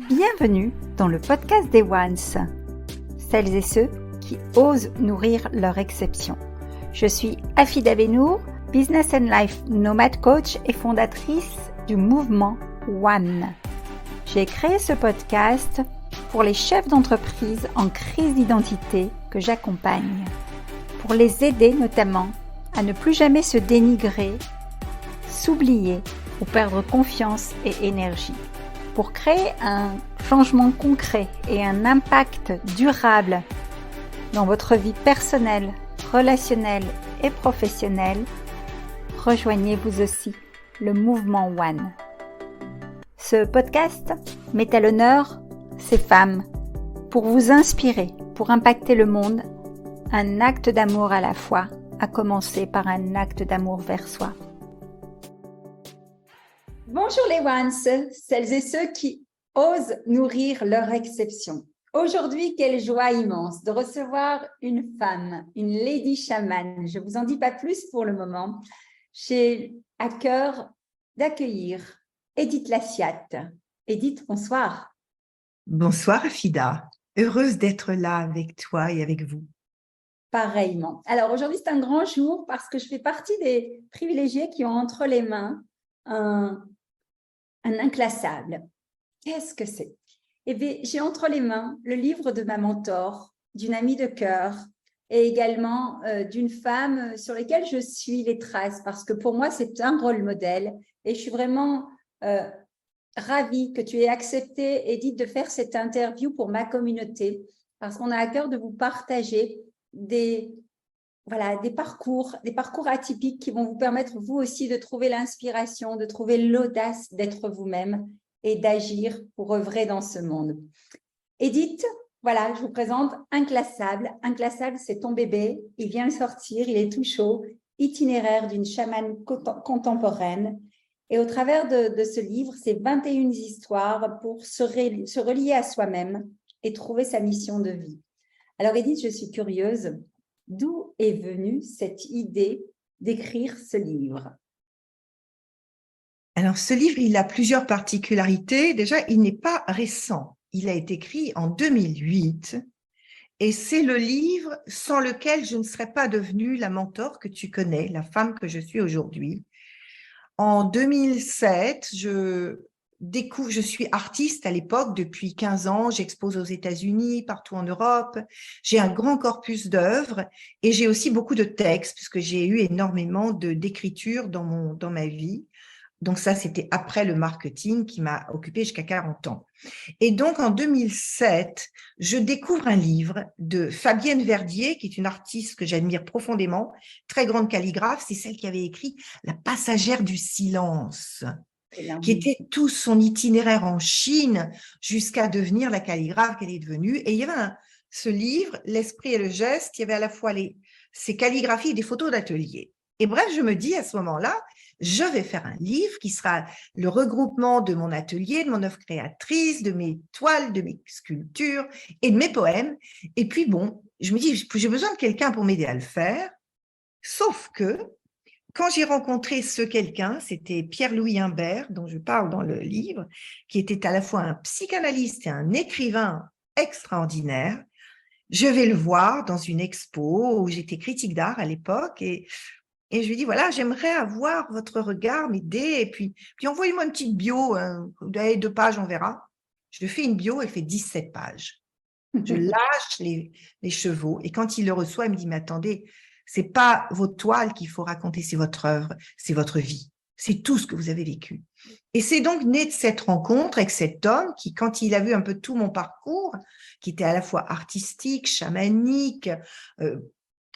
Bienvenue dans le podcast des Ones, celles et ceux qui osent nourrir leur exception. Je suis Afida Benour, Business and Life Nomad Coach et fondatrice du mouvement One. J'ai créé ce podcast pour les chefs d'entreprise en crise d'identité que j'accompagne, pour les aider notamment à ne plus jamais se dénigrer, s'oublier ou perdre confiance et énergie, pour créer un changement concret et un impact durable dans votre vie personnelle, relationnelle et professionnelle. Rejoignez vous aussi le mouvement One. Ce podcast met à l'honneur ces femmes pour vous inspirer, pour impacter le monde, un acte d'amour à la fois, à commencer par un acte d'amour vers soi. Bonjour les Ones, celles et ceux qui osent nourrir leur exception. Aujourd'hui, quelle joie immense de recevoir une femme, une lady chamane. Je ne vous en dis pas plus pour le moment. J'ai à cœur d'accueillir Edith Lassiat. Edith, bonsoir. Bonsoir Afida, heureuse d'être là avec toi et avec vous. Pareillement. Alors aujourd'hui, c'est un grand jour parce que je fais partie des privilégiés qui ont entre les mains un inclassable. Qu'est-ce que c'est? Eh bien, j'ai entre les mains le livre de ma mentor, d'une amie de cœur et également d'une femme sur laquelle je suis les traces parce que pour moi, c'est un rôle modèle et je suis vraiment ravie que tu aies accepté, Edith, de faire cette interview pour ma communauté parce qu'on a à cœur de vous partager des parcours atypiques qui vont vous permettre, vous aussi, de trouver l'inspiration, de trouver l'audace d'être vous-même et d'agir pour œuvrer dans ce monde. Edith, voilà, je vous présente Inclassable. Inclassable, c'est ton bébé. Il vient de sortir, il est tout chaud. Itinéraire d'une chamane contemporaine. Et au travers de ce livre, c'est 21 histoires pour se relier à soi-même et trouver sa mission de vie. Alors Edith, je suis curieuse. D'où est venue cette idée d'écrire ce livre? Alors ce livre, il a plusieurs particularités. Déjà, il n'est pas récent. Il a été écrit en 2008 et c'est le livre sans lequel je ne serais pas devenue la mentor que tu connais, la femme que je suis aujourd'hui. En 2007, je suis artiste à l'époque depuis 15 ans, j'expose aux États-Unis, partout en Europe, j'ai un grand corpus d'œuvres et j'ai aussi beaucoup de textes puisque j'ai eu énormément d'écriture dans ma vie. Donc ça, c'était après le marketing qui m'a occupée jusqu'à 40 ans. Et donc, en 2007, je découvre un livre de Fabienne Verdier, qui est une artiste que j'admire profondément, très grande calligraphe. C'est celle qui avait écrit La passagère du silence, qui était tout son itinéraire en Chine jusqu'à devenir la calligraphe qu'elle est devenue. Et il y avait ce livre, L'esprit et le geste, il y avait à la fois ses calligraphies et des photos d'atelier. Et bref, je me dis à ce moment-là, je vais faire un livre qui sera le regroupement de mon atelier, de mon œuvre créatrice, de mes toiles, de mes sculptures et de mes poèmes. Et puis bon, je me dis, j'ai besoin de quelqu'un pour m'aider à le faire. Sauf que quand j'ai rencontré ce quelqu'un, c'était Pierre-Louis Imbert, dont je parle dans le livre, qui était à la fois un psychanalyste et un écrivain extraordinaire. Je vais le voir dans une expo où j'étais critique d'art à l'époque et je lui dis, voilà, j'aimerais avoir votre regard, m'aider. Et puis envoyez-moi une petite bio, 2 pages, on verra. Je lui fais une bio, elle fait 17 pages. Je lâche les chevaux. Et quand il le reçoit, il me dit, mais attendez, c'est pas votre toile qu'il faut raconter, c'est votre œuvre, c'est votre vie. C'est tout ce que vous avez vécu. Et c'est donc né de cette rencontre avec cet homme qui, quand il a vu un peu tout mon parcours, qui était à la fois artistique, chamanique,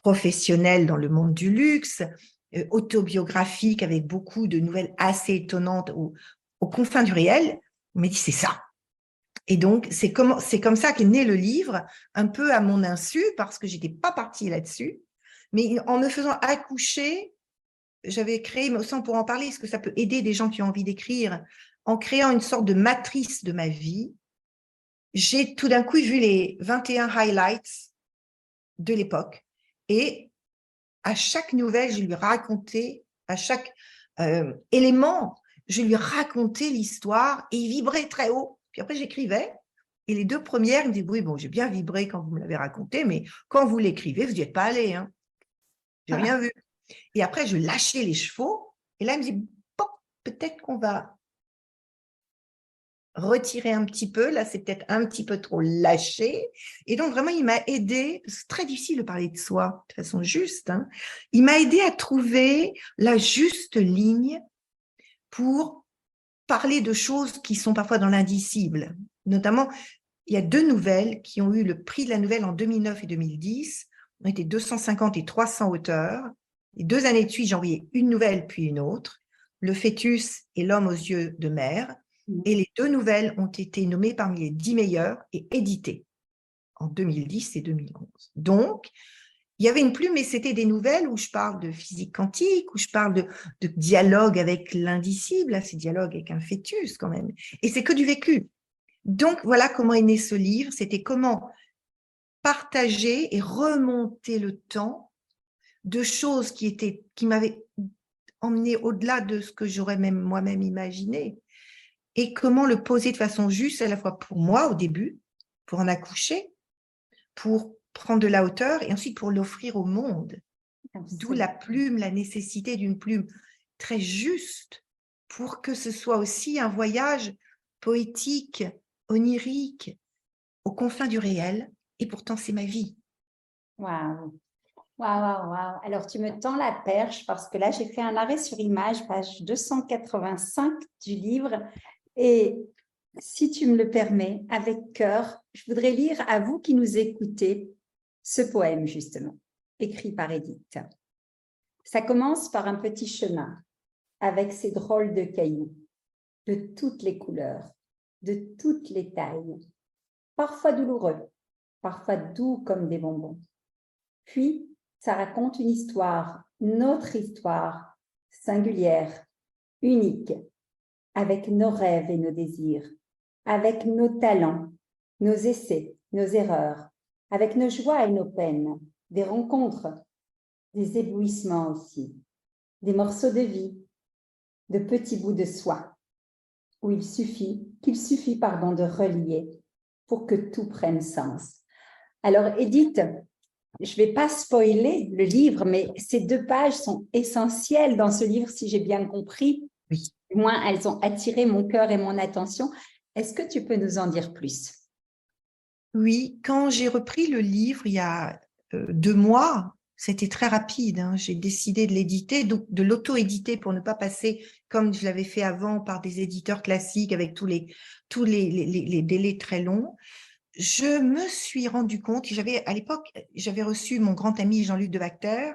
professionnel dans le monde du luxe, autobiographique avec beaucoup de nouvelles assez étonnantes aux confins du réel, il m'a dit c'est ça. Et donc, c'est comme ça qu'est né le livre, un peu à mon insu, parce que je n'étais pas partie là-dessus. Mais en me faisant accoucher, j'avais créé, mais aussi pour en parler, est-ce que ça peut aider des gens qui ont envie d'écrire, en créant une sorte de matrice de ma vie, j'ai tout d'un coup vu les 21 highlights de l'époque. Et à chaque nouvelle, je lui racontais, à chaque élément, je lui racontais l'histoire et il vibrait très haut. Puis après, j'écrivais. Et les 2 premières, il me dit, oui, bon, j'ai bien vibré quand vous me l'avez raconté, mais quand vous l'écrivez, vous n'y êtes pas allé. Hein. J'ai rien vu. Et après, je lâchais les chevaux. Et là, il me dit, bon, peut-être qu'on va retirer un petit peu. Là, c'est peut-être un petit peu trop lâché. Et donc, vraiment, il m'a aidé. C'est très difficile de parler de soi de façon juste. Hein. Il m'a aidé à trouver la juste ligne pour parler de choses qui sont parfois dans l'indicible. Notamment, il y a 2 nouvelles qui ont eu le prix de la nouvelle en 2009 et 2010. On était 250 et 300 auteurs. Et 2 années de suite, j'ai envoyé une nouvelle puis une autre. Le fœtus et l'homme aux yeux de mer. Et les 2 nouvelles ont été nommées parmi les 10 meilleures et éditées en 2010 et 2011. Donc, il y avait une plume, mais c'était des nouvelles où je parle de physique quantique, où je parle de dialogue avec l'indicible. Là, c'est dialogue avec un fœtus quand même. Et c'est que du vécu. Donc, voilà comment est né ce livre. C'était comment partager et remonter le temps de choses qui m'avaient emmené au-delà de ce que j'aurais même moi-même imaginé. Et comment le poser de façon juste, à la fois pour moi au début, pour en accoucher, pour prendre de la hauteur et ensuite pour l'offrir au monde. D'où la plume, la nécessité d'une plume très juste pour que ce soit aussi un voyage poétique, onirique, aux confins du réel. Et pourtant, c'est ma vie. Waouh, waouh, waouh, waouh. Alors, tu me tends la perche parce que là, j'ai fait un arrêt sur image, page 285 du livre. Et si tu me le permets, avec cœur, je voudrais lire à vous qui nous écoutez ce poème, justement, écrit par Édith. Ça commence par un petit chemin avec ces drôles de cailloux, de toutes les couleurs, de toutes les tailles, parfois douloureux, parfois doux comme des bonbons. Puis, ça raconte une histoire, notre histoire, singulière, unique, avec nos rêves et nos désirs, avec nos talents, nos essais, nos erreurs, avec nos joies et nos peines, des rencontres, des éblouissements aussi, des morceaux de vie, de petits bouts de soi, où qu'il suffit de relier pour que tout prenne sens. Alors, Édith, je ne vais pas spoiler le livre, mais ces 2 pages sont essentielles dans ce livre, si j'ai bien compris. Oui. Du moins, elles ont attiré mon cœur et mon attention. Est-ce que tu peux nous en dire plus? Oui, quand j'ai repris le livre il y a 2 mois, c'était très rapide. Hein. J'ai décidé de l'éditer, de l'auto-éditer pour ne pas passer comme je l'avais fait avant par des éditeurs classiques avec tous les délais très longs. Je me suis rendu compte, à l'époque, j'avais reçu mon grand ami Jean-Luc Dewachter,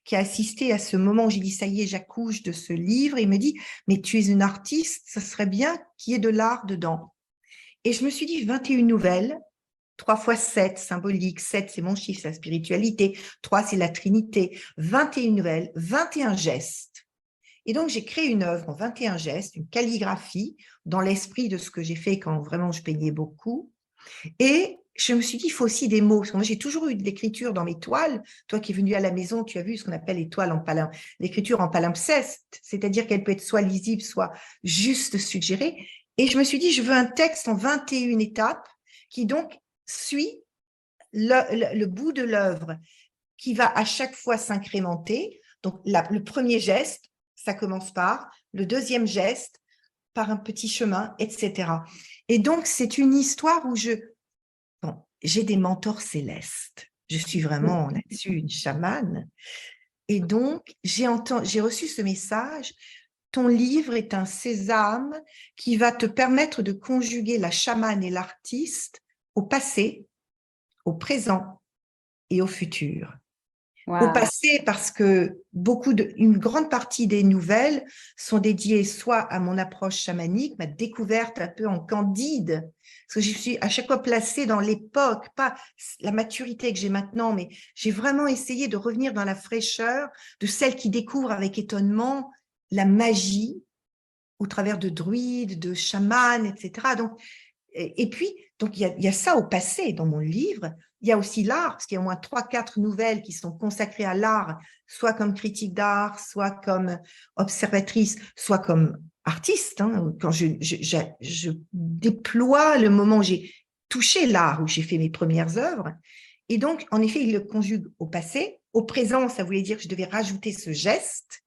qui a assisté à ce moment où j'ai dit, ça y est, j'accouche de ce livre. Et il me dit, mais tu es une artiste, ça serait bien qu'il y ait de l'art dedans. Et je me suis dit, 21 nouvelles, 3 fois 7, symbolique, 7 c'est mon chiffre, c'est la spiritualité, 3 c'est la Trinité, 21 nouvelles, 21 gestes. Et donc, j'ai créé une œuvre en 21 gestes, une calligraphie, dans l'esprit de ce que j'ai fait quand vraiment je peignais beaucoup. Et je me suis dit, il faut aussi des mots. Parce que moi, j'ai toujours eu de l'écriture dans mes toiles. Toi qui es venu à la maison, tu as vu ce qu'on appelle les toiles l'écriture en palimpseste, c'est-à-dire qu'elle peut être soit lisible, soit juste suggérée. Et je me suis dit, je veux un texte en 21 étapes qui donc suit le bout de l'œuvre qui va à chaque fois s'incrémenter. Donc, le premier geste, ça commence par le deuxième geste, par un petit chemin, etc. Et donc, c'est une histoire où j'ai des mentors célestes. Je suis vraiment là-dessus une chamane. Et donc, j'ai reçu ce message. Ton livre est un sésame qui va te permettre de conjuguer la chamane et l'artiste au passé, au présent et au futur. Wow. Au passé, parce que une grande partie des nouvelles sont dédiées soit à mon approche chamanique, ma découverte un peu en candide, parce que je suis à chaque fois placée dans l'époque, pas la maturité que j'ai maintenant, mais j'ai vraiment essayé de revenir dans la fraîcheur de celle qui découvre avec étonnement la magie au travers de druides, de chamans, etc. Donc, et puis, donc il y a ça au passé dans mon livre. Il y a aussi l'art, parce qu'il y a au moins 3-4 nouvelles qui sont consacrées à l'art, soit comme critique d'art, soit comme observatrice, soit comme artiste, hein, quand je déploie le moment où j'ai touché l'art, où j'ai fait mes premières œuvres. Et donc, en effet, il le conjugue au passé. Au présent, ça voulait dire que je devais rajouter ce geste.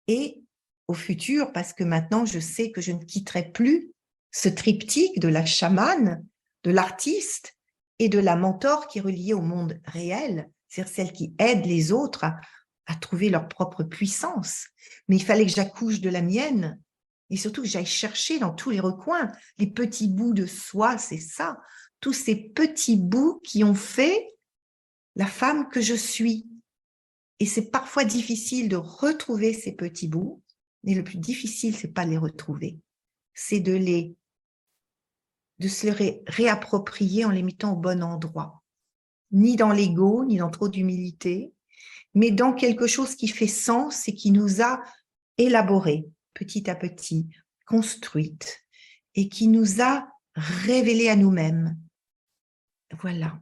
Et au futur, parce que maintenant, je sais que je ne quitterai plus ce triptyque de la chamane, de l'artiste et de la mentor qui est reliée au monde réel, c'est-à-dire celle qui aide les autres à trouver leur propre puissance. Mais il fallait que j'accouche de la mienne et surtout que j'aille chercher dans tous les recoins les petits bouts de soi, c'est ça, tous ces petits bouts qui ont fait la femme que je suis. Et c'est parfois difficile de retrouver ces petits bouts, mais le plus difficile, c'est pas de les retrouver, c'est de se les réapproprier en les mettant au bon endroit. Ni dans l'ego, ni dans trop d'humilité, mais dans quelque chose qui fait sens et qui nous a élaboré petit à petit, construite, et qui nous a révélé à nous-mêmes. Voilà.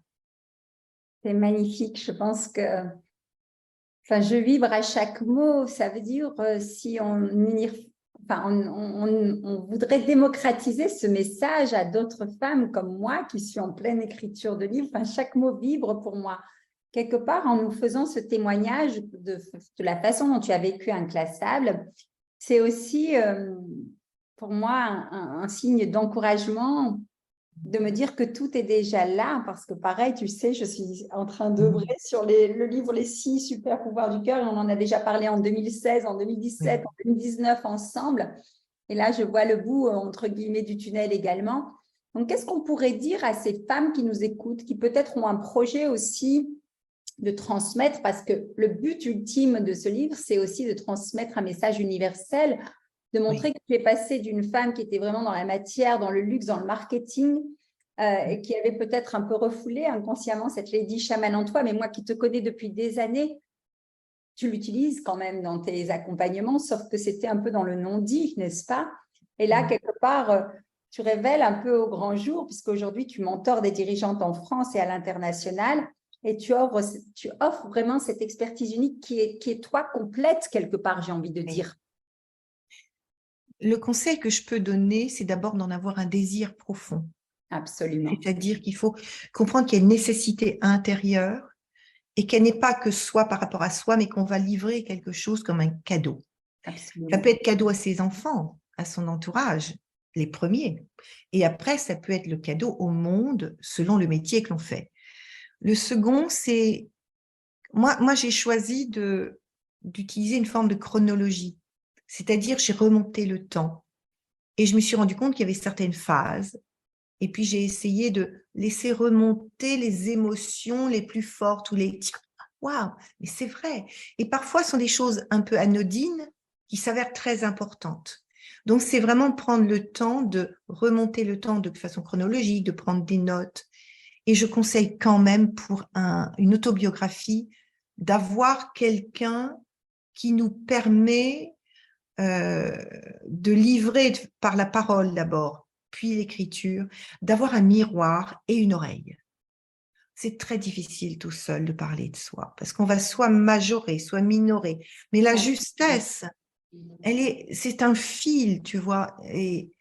C'est magnifique. Je pense que, enfin, je vibre à chaque mot. Ça veut dire si on voudrait démocratiser ce message à d'autres femmes comme moi qui suis en pleine écriture de livres. Enfin, chaque mot vibre pour moi. Quelque part, en nous faisant ce témoignage de la façon dont tu as vécu Inclassable, c'est aussi pour moi un signe d'encouragement de me dire que tout est déjà là, parce que pareil, tu sais, je suis en train d'œuvrer sur le livre Les 6 super pouvoirs du cœur, et on en a déjà parlé en 2016, en 2017, en 2019 ensemble, et là, je vois le bout, entre guillemets, du tunnel également. Donc, qu'est-ce qu'on pourrait dire à ces femmes qui nous écoutent, qui peut-être ont un projet aussi de transmettre, parce que le but ultime de ce livre, c'est aussi de transmettre un message universel, de montrer que tu es passé d'une femme qui était vraiment dans la matière, dans le luxe, dans le marketing, et qui avait peut-être un peu refoulé inconsciemment cette lady chamane en toi, mais moi qui te connais depuis des années, tu l'utilises quand même dans tes accompagnements, sauf que c'était un peu dans le non-dit, n'est-ce pas? Et là, quelque part, tu révèles un peu au grand jour, puisqu'aujourd'hui, tu mentors des dirigeantes en France et à l'international, et tu offres vraiment cette expertise unique qui est toi complète quelque part, j'ai envie de dire. Le conseil que je peux donner, c'est d'abord d'en avoir un désir profond. Absolument. C'est-à-dire qu'il faut comprendre qu'il y a une nécessité intérieure et qu'elle n'est pas que soi par rapport à soi, mais qu'on va livrer quelque chose comme un cadeau. Absolument. Ça peut être cadeau à ses enfants, à son entourage, les premiers. Et après, ça peut être le cadeau au monde selon le métier que l'on fait. Le second, c'est... Moi j'ai choisi d'utiliser une forme de chronologie. C'est-à-dire, j'ai remonté le temps et je me suis rendu compte qu'il y avait certaines phases. Et puis, j'ai essayé de laisser remonter les émotions les plus fortes ou les... Waouh, mais c'est vrai. Et parfois, ce sont des choses un peu anodines qui s'avèrent très importantes. Donc, c'est vraiment prendre le temps de remonter le temps de façon chronologique, de prendre des notes. Et je conseille quand même pour une autobiographie d'avoir quelqu'un qui nous permet de livrer par la parole d'abord, puis l'écriture, d'avoir un miroir et une oreille. C'est très difficile tout seul de parler de soi, parce qu'on va soit majorer, soit minorer. Mais la justesse, c'est un fil, tu vois. Et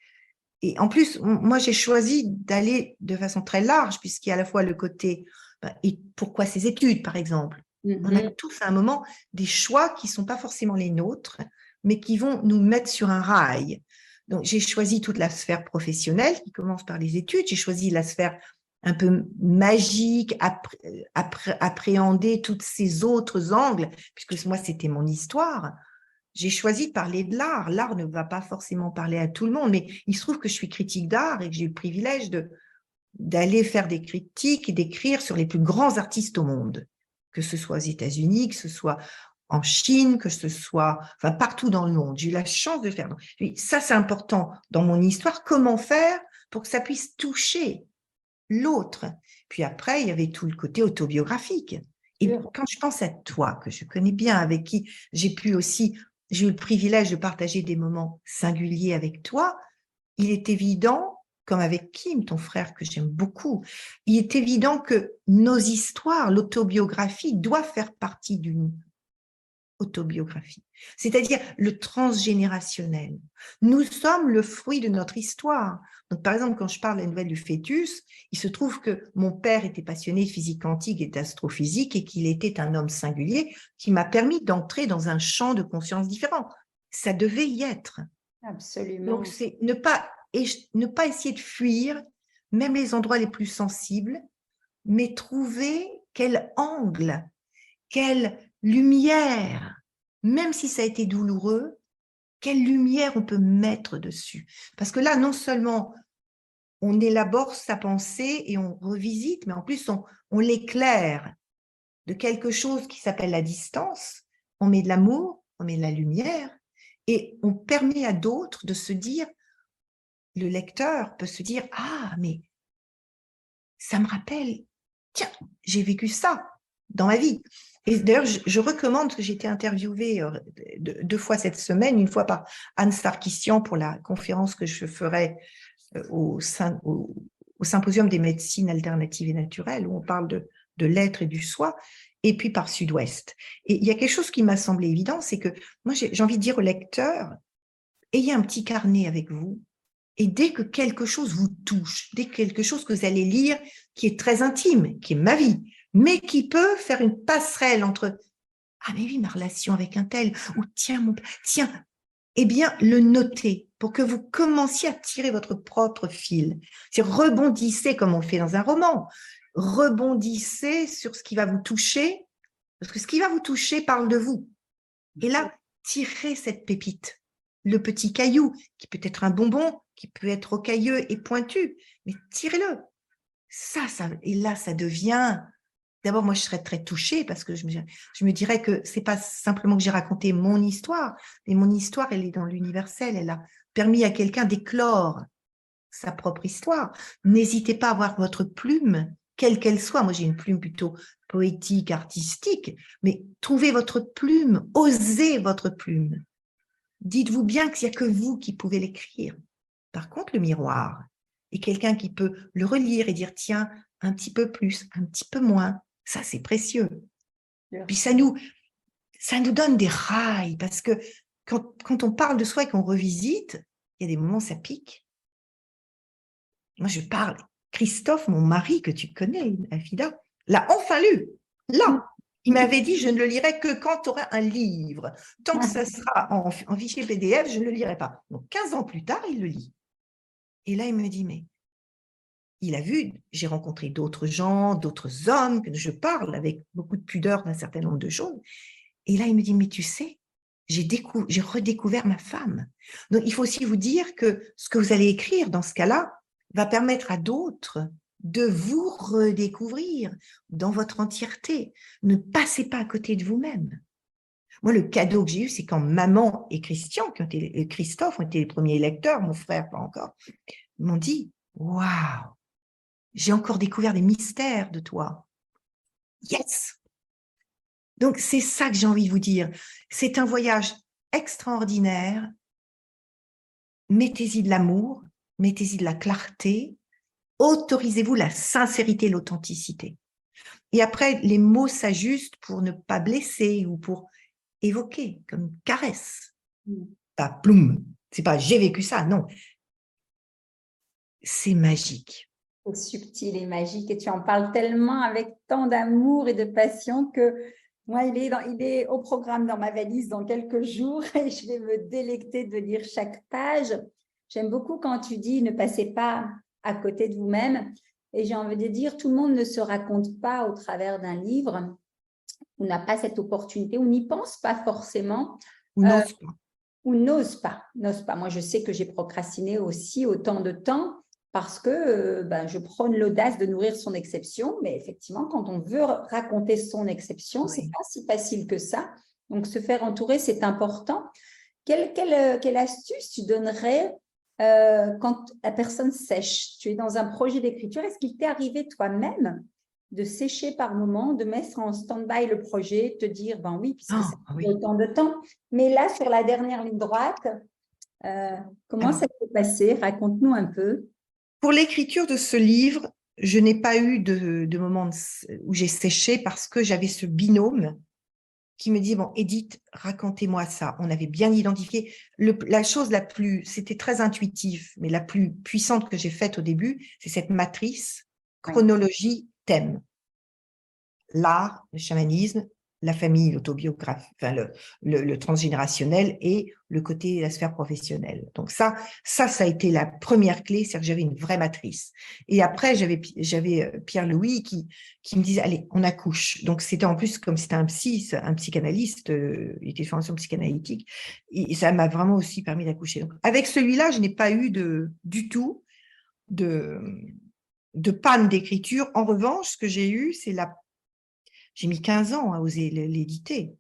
en plus, moi, j'ai choisi d'aller de façon très large, puisqu'il y a à la fois le côté, et pourquoi ces études, par exemple. On a tous à un moment des choix qui ne sont pas forcément les nôtres, mais qui vont nous mettre sur un rail. Donc, j'ai choisi toute la sphère professionnelle qui commence par les études. J'ai choisi la sphère un peu magique, appréhender tous ces autres angles, puisque moi, c'était mon histoire. J'ai choisi de parler de l'art. L'art ne va pas forcément parler à tout le monde, mais il se trouve que je suis critique d'art et que j'ai eu le privilège d'aller faire des critiques et d'écrire sur les plus grands artistes au monde, que ce soit aux États-Unis, que ce soit en Chine, que ce soit partout dans le monde. J'ai eu la chance de faire. Ça, c'est important dans mon histoire. Comment faire pour que ça puisse toucher l'autre? Puis après, il y avait tout le côté autobiographique. Et quand je pense à toi, que je connais bien, avec qui j'ai eu le privilège de partager des moments singuliers avec toi, il est évident, comme avec Kim, ton frère que j'aime beaucoup, il est évident que nos histoires, l'autobiographie, doit faire partie autobiographie, c'est-à-dire le transgénérationnel. Nous sommes le fruit de notre histoire. Donc, par exemple, quand je parle de la nouvelle du fœtus, il se trouve que mon père était passionné de physique quantique et d'astrophysique et qu'il était un homme singulier qui m'a permis d'entrer dans un champ de conscience différent. Ça devait y être. Absolument. Donc, c'est ne pas essayer de fuir, même les endroits les plus sensibles, mais trouver quel angle, quelle lumière, même si ça a été douloureux, quelle lumière on peut mettre dessus. Parce que là, non seulement on élabore sa pensée et on revisite, mais en plus, on l'éclaire de quelque chose qui s'appelle la distance. On met de l'amour, on met de la lumière, et on permet à d'autres de se dire, le lecteur peut se dire, ah, mais ça me rappelle, tiens, j'ai vécu ça dans ma vie. Et d'ailleurs, je recommande, parce que j'ai été interviewée 2 fois cette semaine, une fois par Anne Sarkissian pour la conférence que je ferai au Symposium des médecines alternatives et naturelles, où on parle de l'être et du soi, et puis par Sud-Ouest. Et il y a quelque chose qui m'a semblé évident, c'est que moi, j'ai envie de dire au lecteur, ayez un petit carnet avec vous, et dès que quelque chose vous touche, dès que quelque chose que vous allez lire qui est très intime, qui est ma vie, mais qui peut faire une passerelle entre « Ah mais oui, ma relation avec un tel » ou « Tiens, eh bien, le noter pour que vous commenciez à tirer votre propre fil. C'est rebondissez comme on le fait dans un roman. Rebondissez sur ce qui va vous toucher, parce que ce qui va vous toucher parle de vous. Et là, tirez cette pépite, le petit caillou, qui peut être un bonbon, qui peut être rocailleux et pointu, mais tirez-le. Et là, ça devient... D'abord, moi, je serais très touchée parce que je me dirais que c'est pas simplement que j'ai raconté mon histoire, mais mon histoire, elle est dans l'universel. Elle a permis à quelqu'un d'éclore sa propre histoire. N'hésitez pas à avoir votre plume, quelle qu'elle soit. Moi, j'ai une plume plutôt poétique, artistique, mais trouvez votre plume, osez votre plume. Dites-vous bien qu'il n'y a que vous qui pouvez l'écrire. Par contre, le miroir est quelqu'un qui peut le relire et dire, tiens, un petit peu plus, un petit peu moins. Ça, c'est précieux. Puis ça nous donne des rails, parce que quand on parle de soi et qu'on revisite, il y a des moments où ça pique. Moi, je parle. Christophe, mon mari, que tu connais, Afida, l'a enfin lu. Là, il m'avait dit, je ne le lirai que quand tu auras un livre. Tant que ça sera en fichier PDF, je ne le lirai pas. Donc, 15 ans plus tard, il le lit. Et là, il me dit, mais il a vu, j'ai rencontré d'autres gens, d'autres hommes, que je parle avec beaucoup de pudeur d'un certain nombre de choses. Et là, il me dit, mais tu sais, j'ai redécouvert ma femme. Donc, il faut aussi vous dire que ce que vous allez écrire dans ce cas-là va permettre à d'autres de vous redécouvrir dans votre entièreté. Ne passez pas à côté de vous-même. Moi, le cadeau que j'ai eu, c'est quand maman et Christophe ont été les premiers lecteurs, mon frère pas encore, m'ont dit, waouh, j'ai encore découvert des mystères de toi. Yes! Donc, c'est ça que j'ai envie de vous dire. C'est un voyage extraordinaire. Mettez-y de l'amour, mettez-y de la clarté, autorisez-vous la sincérité, l'authenticité. Et après, les mots s'ajustent pour ne pas blesser ou pour évoquer, comme une caresse. Pas ploum, c'est pas j'ai vécu ça, non. C'est magique. C'est subtil et magique, et tu en parles tellement avec tant d'amour et de passion que moi, il est au programme dans ma valise dans quelques jours et je vais me délecter de lire chaque page. J'aime beaucoup quand tu dis ne passez pas à côté de vous-même, et j'ai envie de dire tout le monde ne se raconte pas au travers d'un livre. On n'a pas cette opportunité, on n'y pense pas forcément. Ou n'ose pas. Ou n'ose pas. Moi, je sais que j'ai procrastiné aussi autant de temps parce que je prône l'audace de nourrir son exception. Mais effectivement, quand on veut raconter son exception, c'est pas si facile que ça. Donc, se faire entourer, c'est important. Quelle astuce tu donnerais quand la personne sèche? Tu es dans un projet d'écriture. Est-ce qu'il t'est arrivé toi-même de sécher par moment, de mettre en stand-by le projet, te dire, ben oui, puisque ça fait autant de temps. Mais là, sur la dernière ligne droite, comment ça s'est passé? Raconte-nous un peu. Pour l'écriture de ce livre, je n'ai pas eu de moment où j'ai séché parce que j'avais ce binôme qui me dit, bon, Edith, racontez-moi ça. On avait bien identifié. La chose la plus, c'était très intuitif, mais la plus puissante que j'ai faite au début, c'est cette matrice, chronologie, thème. L'art, le chamanisme, la famille, l'autobiographie, enfin le transgénérationnel et le côté la sphère professionnelle. Donc ça a été la première clé, c'est-à-dire que j'avais une vraie matrice. Et après, j'avais Pierre-Louis qui me disait, allez, on accouche. Donc c'était en plus, comme c'était un psychanalyste, il était de formation psychanalytique, et ça m'a vraiment aussi permis d'accoucher. Donc avec celui-là, je n'ai pas eu du tout de panne d'écriture. En revanche, ce que j'ai eu, c'est j'ai mis 15 ans à oser l'éditer.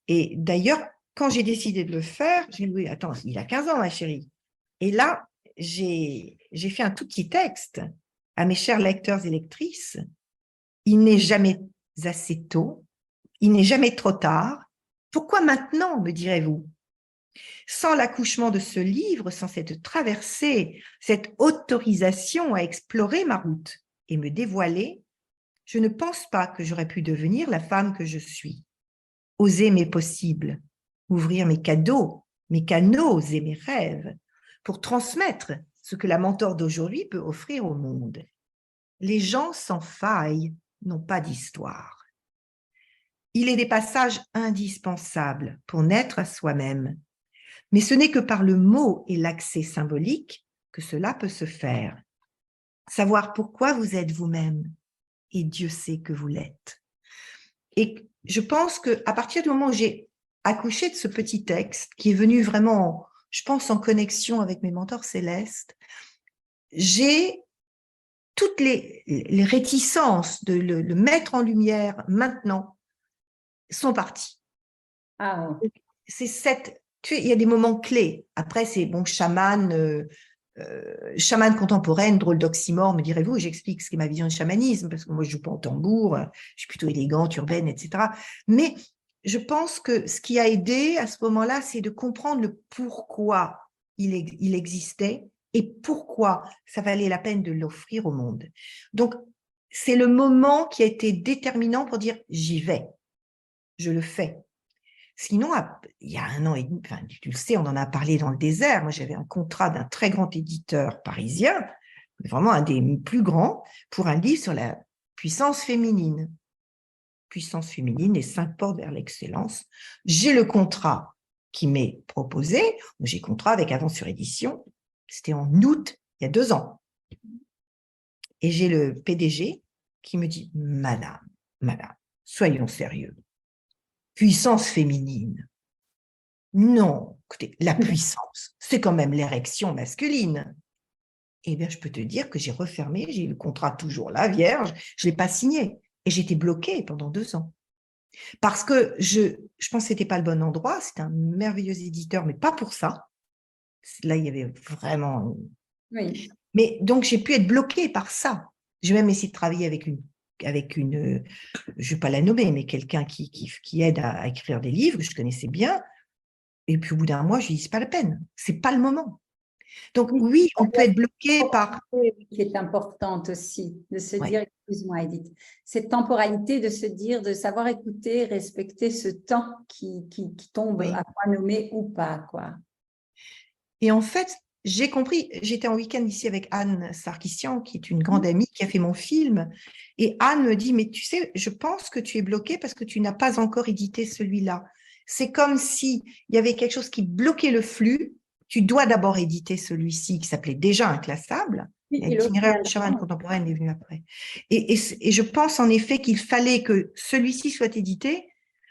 Et d'ailleurs, quand j'ai décidé de le faire, j'ai dit, oui, attends, il a 15 ans, ma chérie. Et là, j'ai fait un tout petit texte à mes chers lecteurs et lectrices. Il n'est jamais assez tôt, il n'est jamais trop tard. Pourquoi maintenant, me direz-vous? Sans l'accouchement de ce livre, sans cette traversée, cette autorisation à explorer ma route et me dévoiler, je ne pense pas que j'aurais pu devenir la femme que je suis. Oser mes possibles, ouvrir mes cadeaux, mes canaux et mes rêves pour transmettre ce que la mentor d'aujourd'hui peut offrir au monde. Les gens sans faille n'ont pas d'histoire. Il est des passages indispensables pour naître à soi-même, mais ce n'est que par le mot et l'accès symbolique que cela peut se faire. Savoir pourquoi vous êtes vous-même, et Dieu sait que vous l'êtes. Et je pense qu'à partir du moment où j'ai accouché de ce petit texte, qui est venu vraiment, je pense, en connexion avec mes mentors célestes, j'ai toutes les réticences de le mettre en lumière maintenant sont parties. Ah. C'est il y a des moments clés. Après, c'est bon, chaman contemporaine, drôle d'oxymore, me direz-vous, j'explique ce qu'est ma vision du chamanisme, parce que moi, je joue pas au tambour, je suis plutôt élégante, urbaine, etc. Mais je pense que ce qui a aidé à ce moment-là, c'est de comprendre le pourquoi il existait et pourquoi ça valait la peine de l'offrir au monde. Donc, c'est le moment qui a été déterminant pour dire, j'y vais, je le fais. Sinon, il y a 1 an et demi, enfin, tu le sais, on en a parlé dans le désert. Moi, j'avais un contrat d'un très grand éditeur parisien, vraiment un des plus grands, pour un livre sur la puissance féminine. Puissance féminine et 5 portes vers l'excellence. J'ai le contrat qui m'est proposé. J'ai contrat avec Avance sur Édition. C'était en août, il y a 2 ans. Et j'ai le PDG qui me dit, Madame, soyons sérieux. Puissance féminine. Non, écoutez, la puissance, c'est quand même l'érection masculine. Eh bien, je peux te dire que j'ai refermé, j'ai eu le contrat toujours là, vierge, je ne l'ai pas signé. Et j'étais bloquée pendant 2 ans. Parce que je pense que ce n'était pas le bon endroit, c'était un merveilleux éditeur, mais pas pour ça. Là, il y avait vraiment... Oui. Mais donc, j'ai pu être bloquée par ça. J'ai même essayé de travailler avec une je ne vais pas la nommer, mais quelqu'un qui aide à écrire des livres, que je connaissais bien. Et puis, au bout d'un mois, je lui dis, c'est pas la peine, c'est pas le moment. Donc, oui, on peut être bloqué par... Qui est importante aussi, de se Ouais. dire, excuse-moi Edith, cette temporalité de se dire, de savoir écouter, respecter ce temps qui tombe Oui. à point nommé ou pas, quoi. Et en fait, j'ai compris, j'étais en week-end ici avec Anne Sarkissian, qui est une grande amie, qui a fait mon film. Et Anne me dit, mais tu sais, je pense que tu es bloquée parce que tu n'as pas encore édité celui-là. C'est comme s'il y avait quelque chose qui bloquait le flux. Tu dois d'abord éditer celui-ci qui s'appelait déjà Inclassable. L'itinéraire de chamane contemporaine est venu après. Et je pense en effet qu'il fallait que celui-ci soit édité,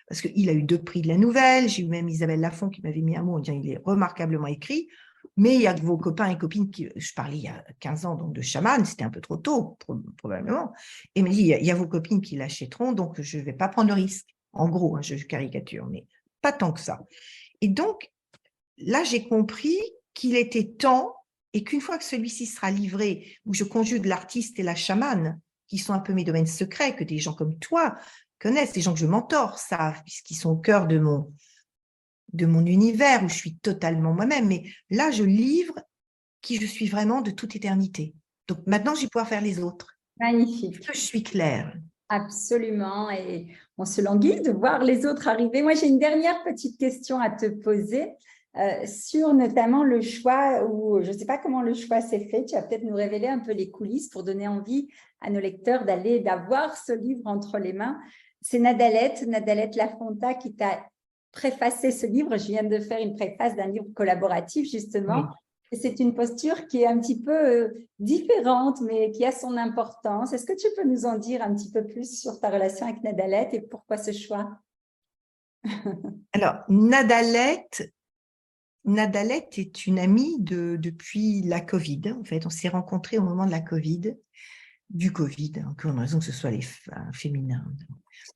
parce qu'il a eu 2 prix de la Nouvelle. J'ai eu même Isabelle Lafont qui m'avait mis un mot en disant il est remarquablement écrit. Mais il y a vos copains et copines qui, je parlais il y a 15 ans donc de chaman, c'était un peu trop tôt probablement. Et il me dit il y a vos copines qui l'achèteront, donc je ne vais pas prendre le risque. En gros, hein, je caricature, mais pas tant que ça. Et donc là, j'ai compris qu'il était temps et qu'une fois que celui-ci sera livré, où je conjugue l'artiste et la chamane, qui sont un peu mes domaines secrets, que des gens comme toi connaissent, des gens que je mentor savent, puisqu'ils sont au cœur de mon univers, où je suis totalement moi-même. Mais là, je livre qui je suis vraiment de toute éternité. Donc maintenant, je vais pouvoir faire les autres. Magnifique. Je suis claire. Absolument, et on se languit de voir les autres arriver. Moi, j'ai une dernière petite question à te poser sur notamment le choix, ou je ne sais pas comment le choix s'est fait. Tu vas peut-être nous révéler un peu les coulisses pour donner envie à nos lecteurs d'avoir ce livre entre les mains. C'est Nadalette Lafonta qui t'a préfacé ce livre. Je viens de faire une préface d'un livre collaboratif, justement. Oui. Et c'est une posture qui est un petit peu différente, mais qui a son importance. Est-ce que tu peux nous en dire un petit peu plus sur ta relation avec Nadalette et pourquoi ce choix? Alors, Nadalette est une amie depuis la Covid. En fait, on s'est rencontrés au moment de la Covid, du Covid, encore une raison que ce soit les féminins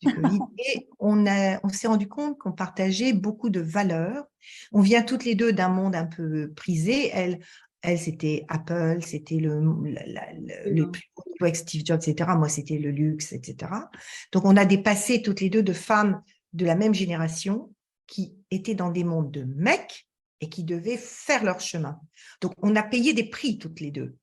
du Covid. Et on s'est rendu compte qu'on partageait beaucoup de valeurs. On vient toutes les deux d'un monde un peu prisé. Elle c'était Apple, c'était le plus haut niveau avec Steve Jobs, etc. Moi, c'était le luxe, etc. Donc, on a des passés toutes les deux de femmes de la même génération qui étaient dans des mondes de mecs et qui devaient faire leur chemin. Donc, on a payé des prix toutes les deux.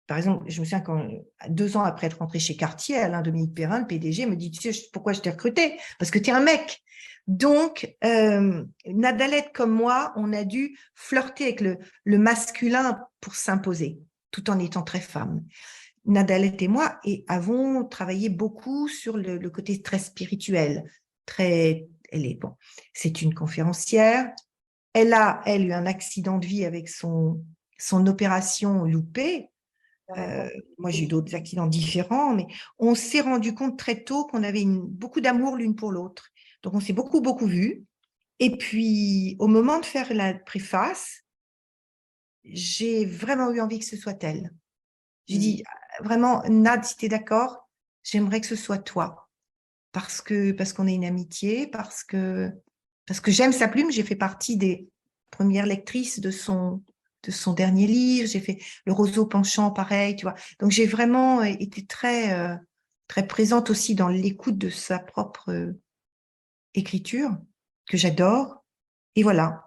Par exemple, je me souviens quand 2 ans après être rentrée chez Cartier, Alain Dominique Perrin, le PDG, me dit, tu sais pourquoi je t'ai recruté? Parce que tu es un mec. Donc, Nadalette comme moi, on a dû flirter avec le masculin pour s'imposer, tout en étant très femme. Nadalette et moi avons travaillé beaucoup sur le côté très spirituel. C'est une conférencière. Elle a eu un accident de vie avec son opération loupée. Moi, j'ai eu d'autres accidents différents, mais on s'est rendu compte très tôt qu'on avait beaucoup d'amour l'une pour l'autre. Donc, on s'est beaucoup, beaucoup vus. Et puis, au moment de faire la préface, j'ai vraiment eu envie que ce soit elle. J'ai dit, vraiment, Nad, si tu es d'accord, j'aimerais que ce soit toi. Parce qu'on a une amitié, parce que j'aime sa plume. J'ai fait partie des premières lectrices de son dernier livre. J'ai fait Le roseau penchant, pareil, tu vois. Donc, j'ai vraiment été très, très présente aussi dans l'écoute de sa propre écriture, que j'adore. Et voilà.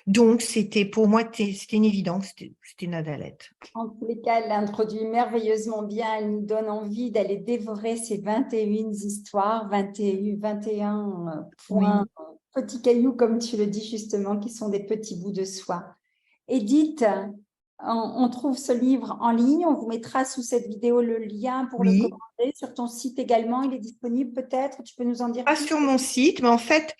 Donc, pour moi, c'était une évidence, c'était Nadalette. En tous les cas, elle l'introduit merveilleusement bien. Elle nous donne envie d'aller dévorer ces 21 histoires, 21 points, Oui. petits cailloux, comme tu le dis justement, qui sont des petits bouts de soie. Edith, on trouve ce livre en ligne. On vous mettra sous cette vidéo le lien pour le Oui. commander. Sur ton site également, il est disponible peut-être. Tu peux nous en dire Pas plus? sur mon site, mais en fait,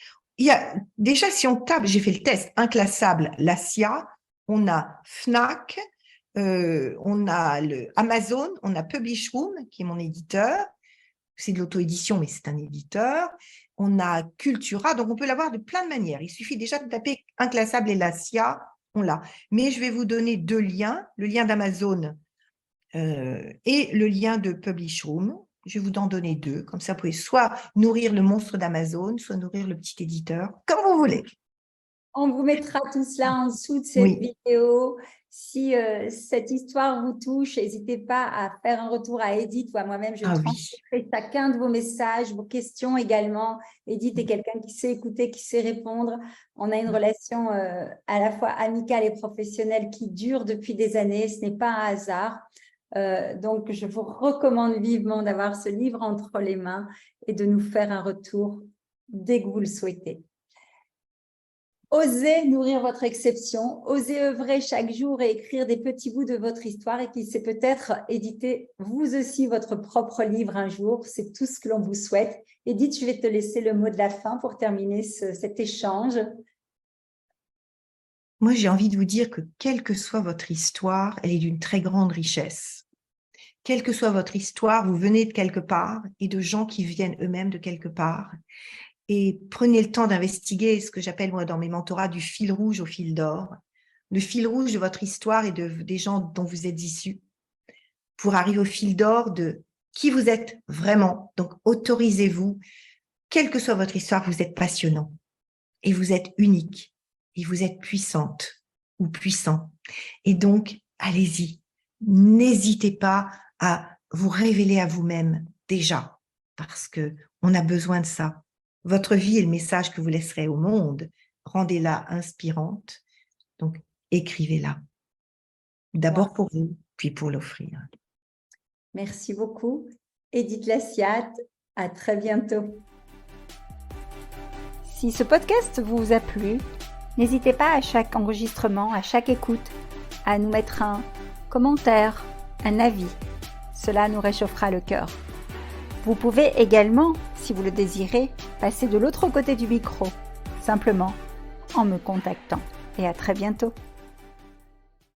déjà, si on tape, j'ai fait le test, inclassable, la SIA, on a Fnac, on a Amazon, on a Publishroom, qui est mon éditeur. C'est de l'auto-édition, mais c'est un éditeur. On a Cultura, donc on peut l'avoir de plein de manières. Il suffit déjà de taper inclassable et la SIA, on l'a. Mais je vais vous donner 2 liens, le lien d'Amazon et le lien de Publishroom. Je vais vous en donner 2. Comme ça, vous pouvez soit nourrir le monstre d'Amazon, soit nourrir le petit éditeur, comme vous voulez. On vous mettra tout cela en dessous de cette Oui. vidéo. Si cette histoire vous touche, n'hésitez pas à faire un retour à Edith ou à moi-même. Je Ah oui. transmettrai chacun de vos messages, vos questions également. Edith est quelqu'un qui sait écouter, qui sait répondre. On a une relation à la fois amicale et professionnelle qui dure depuis des années. Ce n'est pas un hasard. Donc, je vous recommande vivement d'avoir ce livre entre les mains et de nous faire un retour dès que vous le souhaitez. Osez nourrir votre exception, osez œuvrer chaque jour et écrire des petits bouts de votre histoire et qui sait peut-être éditer vous aussi votre propre livre un jour. C'est tout ce que l'on vous souhaite. Edith, je vais te laisser le mot de la fin pour terminer cet échange. Moi, j'ai envie de vous dire que quelle que soit votre histoire, elle est d'une très grande richesse. Quelle que soit votre histoire, vous venez de quelque part et de gens qui viennent eux-mêmes de quelque part. Et prenez le temps d'investiguer ce que j'appelle, moi, dans mes mentorats, du fil rouge au fil d'or. Le fil rouge de votre histoire et des gens dont vous êtes issus pour arriver au fil d'or de qui vous êtes vraiment. Donc, autorisez-vous, quelle que soit votre histoire, vous êtes passionnant et vous êtes unique et vous êtes puissante ou puissant. Et donc, allez-y. N'hésitez pas à vous révéler à vous-même déjà parce que on a besoin de ça. Votre vie est le message que vous laisserez au monde. Rendez-la inspirante. Donc, écrivez-la. D'abord pour vous, puis pour l'offrir. Merci beaucoup. Edith Lassiat. À très bientôt. Si ce podcast vous a plu, n'hésitez pas à chaque enregistrement, à chaque écoute, à nous mettre un commentaire, un avis. Cela nous réchauffera le cœur. Vous pouvez également, si vous le désirez, passer de l'autre côté du micro, simplement en me contactant. Et à très bientôt.